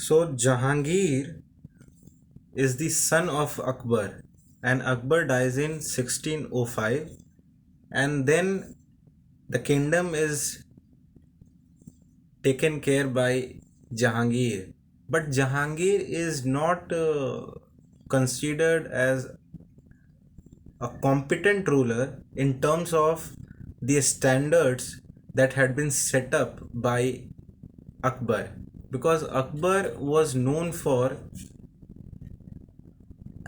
So Jahangir is the son of Akbar, and Akbar dies in 1605, and then the kingdom is taken care by Jahangir. But Jahangir is not considered as a competent ruler in terms of the standards that had been set up by Akbar, because Akbar was known for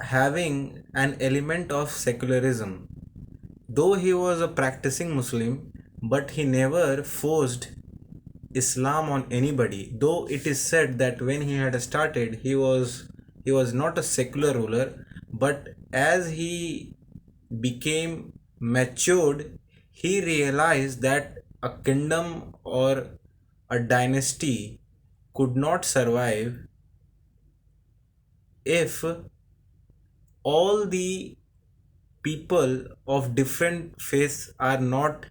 having an element of secularism. Though he was a practicing Muslim, but he never forced Islam on anybody. Though it is said that when he had started, he was not a secular ruler, but as he became matured, he realized that a kingdom or a dynasty could not survive if all the people of different faiths are not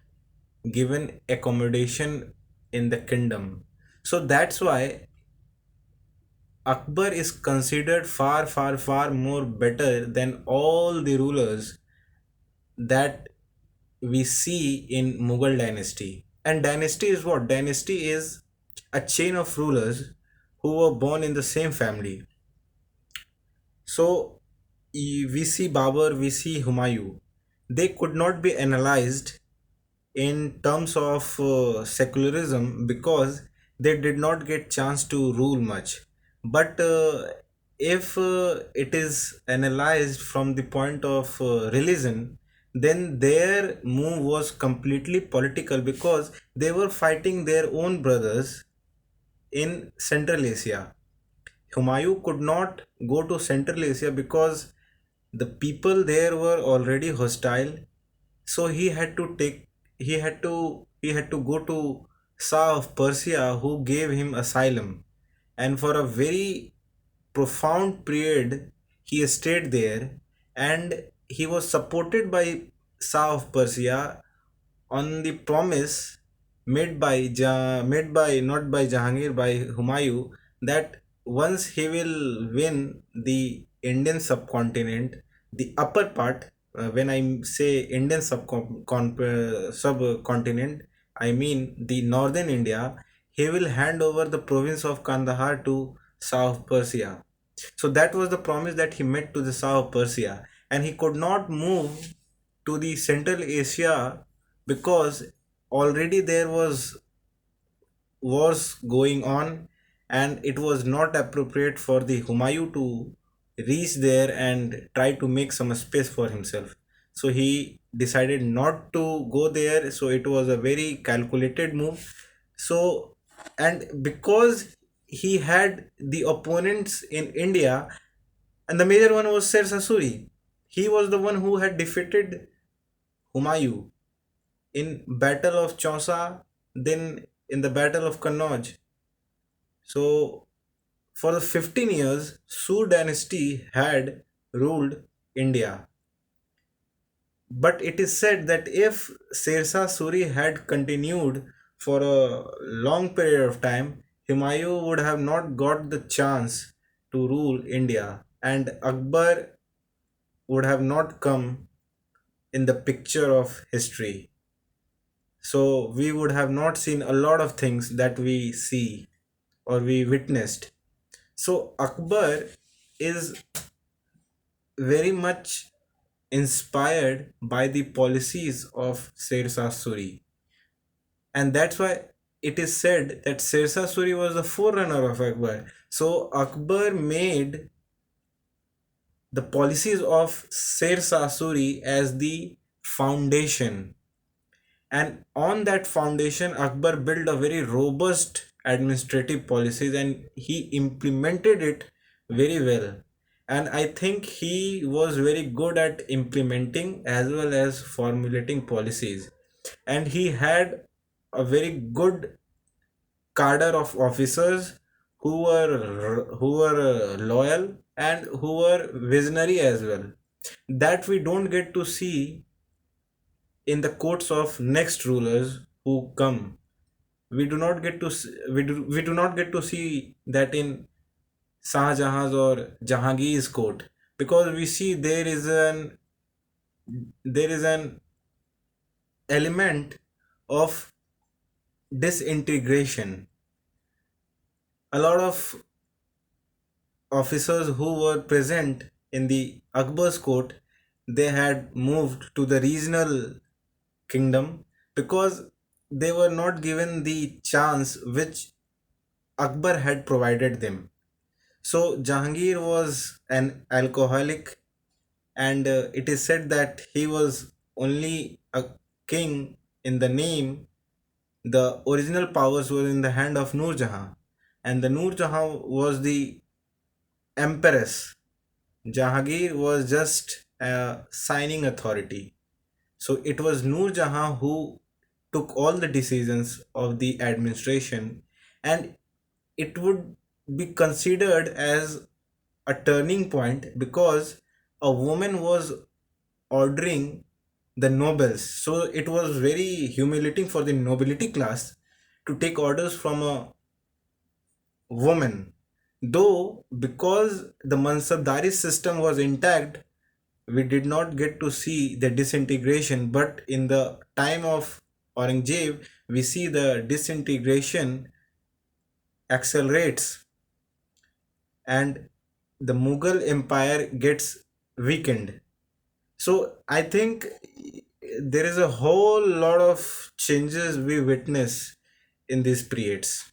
given accommodation in the kingdom. So that's why Akbar is considered far, far, far more better than all the rulers that we see in Mughal dynasty. And dynasty is what? Dynasty is a chain of rulers who were born in the same family. So we see Babur, we see Humayun. They could not be analyzed in terms of secularism because they did not get chance to rule much. But if it is analyzed from the point of religion, then their move was completely political because they were fighting their own brothers in Central Asia. Humayun could not go to Central Asia because the people there were already hostile. So he had to go to Shah of Persia, who gave him asylum, and for a very profound period he stayed there, and he was supported by Shah of Persia on the promise made by not by Jahangir, by Humayun, that once he will win the Indian subcontinent, the upper part. When I say Indian subcontinent, I mean the northern India. He will hand over the province of Kandahar to Shah of Persia. So that was the promise that he made to the Shah of Persia, and he could not move to the Central Asia because already there was wars going on, and it was not appropriate for the Humayun to reach there and try to make some space for himself. So he decided not to go there. So it was a very calculated move. So, and because he had the opponents in India, and the major one was Sher Sasuri. He was the one who had defeated Humayun in Battle of Chausa, then in the Battle of Kannauj. So for the 15 years, Sur dynasty had ruled India. But it is said that if Sirsa Suri had continued for a long period of time, Humayun would have not got the chance to rule India, and Akbar would have not come in the picture of history. So we would have not seen a lot of things that we see or we witnessed. So Akbar is very much inspired by the policies of Sirsa Suri, and that's why it is said that Sirsa Suri was the forerunner of Akbar. So Akbar made the policies of Sirsa Suri as the foundation, and on that foundation Akbar built a very robust administrative policies, and he implemented it very well. And I think he was very good at implementing as well as formulating policies, and he had a very good cadre of officers who were loyal and who were visionary as well, that we don't get to see in the courts of next rulers who come. We do not get to see that in Shah Jahan's or Jahangir's court, because we see there is an element of disintegration. A lot of officers who were present in the Akbar's court, they had moved to the regional kingdom because they were not given the chance which Akbar had provided them. So Jahangir was an alcoholic, and it is said that he was only a king in the name. The original powers were in the hand of Noor Jahan, and the Noor Jahan was the empress. Jahangir was just a signing authority. So it was Noor Jahan who took all the decisions of the administration, and it would be considered as a turning point because a woman was ordering the nobles. So it was very humiliating for the nobility class to take orders from a woman. Though, because the Mansabdari system was intact, we did not get to see the disintegration. But in the time of Aurangzeb, we see the disintegration accelerates, and the Mughal empire gets weakened. So I think there is a whole lot of changes we witness in these periods.